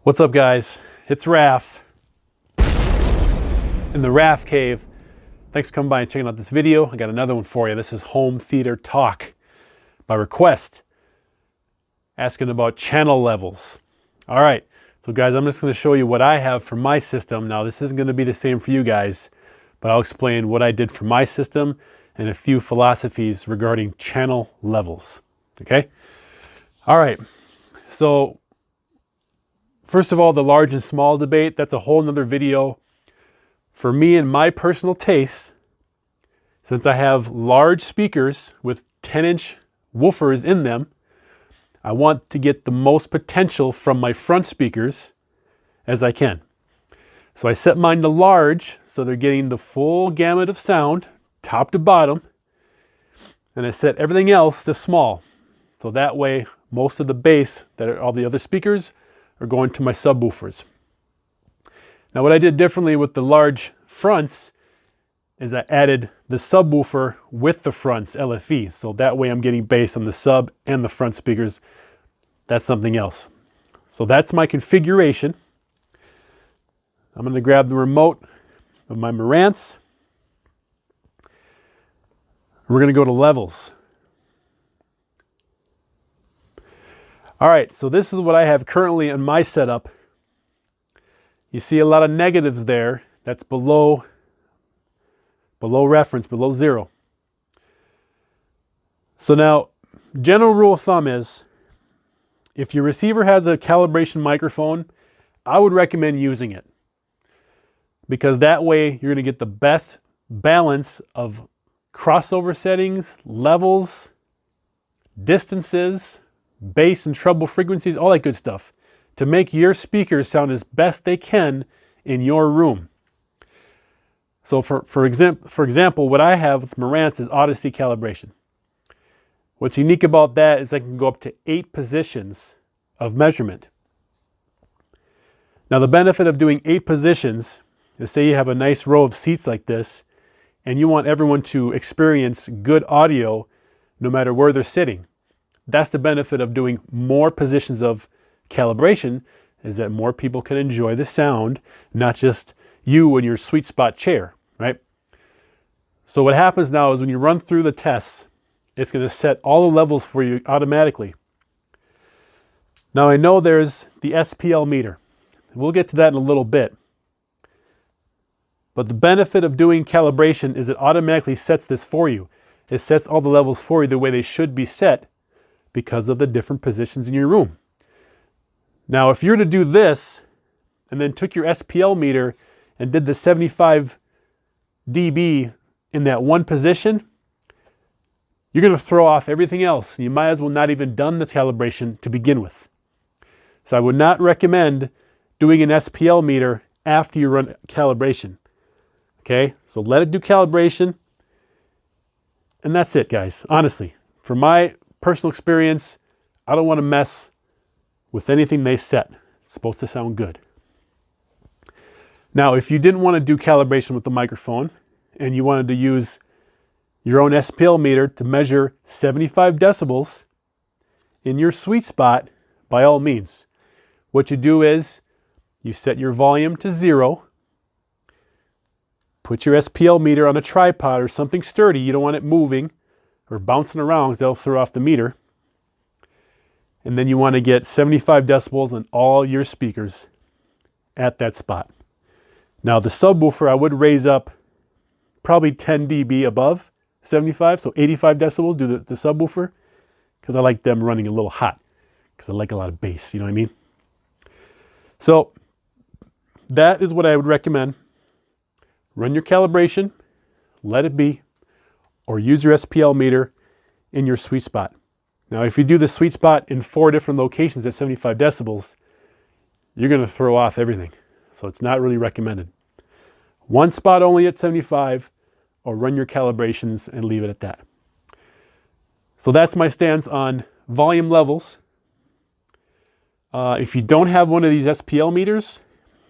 What's up, guys? It's Raf in the Rafcave. Thanks for coming by and checking out this video. I got another one for you. This is Home Theater Talk by request, asking about channel levels. All right, so guys, I'm just going to show you what I have for my system. Now, this isn't going to be the same for you guys, but I'll explain what I did for my system and a few philosophies regarding channel levels. Okay? All right, so first of all, the large and small debate, that's a whole nother video. For me and my personal taste, since I have large speakers with 10-inch woofers in them, I want to get the most potential from my front speakers as I can. So I set mine to large, so they're getting the full gamut of sound, top to bottom, and I set everything else to small. So that way, most of the bass that are all the other speakers are going to my subwoofers. Now, what I did differently with the large fronts is I added the subwoofer with the fronts LFE. So that way I'm getting bass on the sub and the front speakers. That's something else. So that's my configuration. I'm going to grab the remote of my Marantz. We're going to go to levels. All right, so this is what I have currently in my setup. You see a lot of negatives there. That's below reference, below zero. So now, general rule of thumb is, if your receiver has a calibration microphone, I would recommend using it. Because that way, you're going to get the best balance of crossover settings, levels, distances, bass and treble frequencies, all that good stuff, to make your speakers sound as best they can in your room. So for example, what I have with Marantz is Odyssey calibration. What's unique about that is I can go up to 8 positions of measurement. Now, the benefit of doing 8 positions is, say you have a nice row of seats like this, and you want everyone to experience good audio no matter where they're sitting. That's the benefit of doing more positions of calibration, is that more people can enjoy the sound, not just you in your sweet spot chair, right? So what happens now is when you run through the tests, it's going to set all the levels for you automatically. Now, I know there's the SPL meter. We'll get to that in a little bit. But the benefit of doing calibration is it automatically sets this for you. It sets all the levels for you the way they should be set because of the different positions in your room. Now, if you're to do this and then took your SPL meter and did the 75 dB in that one position, you're going to throw off everything else. You might as well not even done the calibration to begin with. So I would not recommend doing an SPL meter after you run calibration. Okay, so let it do calibration, and that's it, guys. Honestly, for my personal experience, I don't want to mess with anything they set. It's supposed to sound good. Now, if you didn't want to do calibration with the microphone and you wanted to use your own SPL meter to measure 75 decibels in your sweet spot, by all means. What you do is you set your volume to 0, put your SPL meter on a tripod or something sturdy. You don't want it moving or bouncing around because that'll throw off the meter. And then you want to get 75 decibels on all your speakers at that spot. Now, the subwoofer, I would raise up probably 10 dB above 75, so 85 decibels, do the subwoofer, because I like them running a little hot, because I like a lot of bass, you know what I mean? So that is what I would recommend. Run your calibration, let it be, or use your SPL meter in your sweet spot. Now, if you do the sweet spot in 4 different locations at 75 decibels, you're going to throw off everything. So it's not really recommended. One spot only at 75, or run your calibrations and leave it at that. So that's my stance on volume levels. If you don't have one of these SPL meters,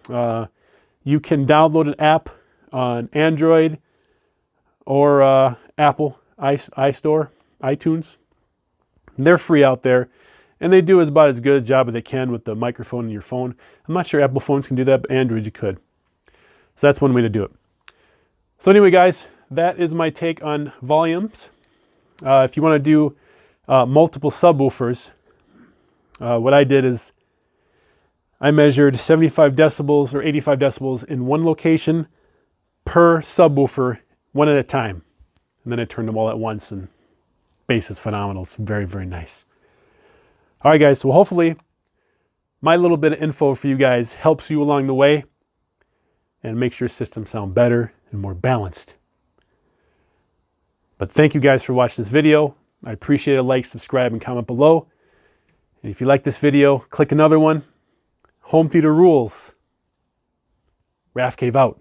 you can download an app on Android or Apple iStore, iTunes. They're free out there, And they do about as good a job as they can with the microphone in your phone. I'm not sure Apple phones can do that, but Android you could. So that's one way to do it. So anyway, guys, that is my take on volumes. If you want to do multiple subwoofers, what I did is I measured 75 decibels or 85 decibels in one location per subwoofer, one at a time. And then I turned them all at once, and bass is phenomenal. It's very, very nice. All right, guys, so hopefully my little bit of info for you guys helps you along the way and makes your system sound better and more balanced. But thank you guys for watching this video. I appreciate a like, subscribe, and comment below. And if you like this video, click another one. Home theater rules. Rafcave out.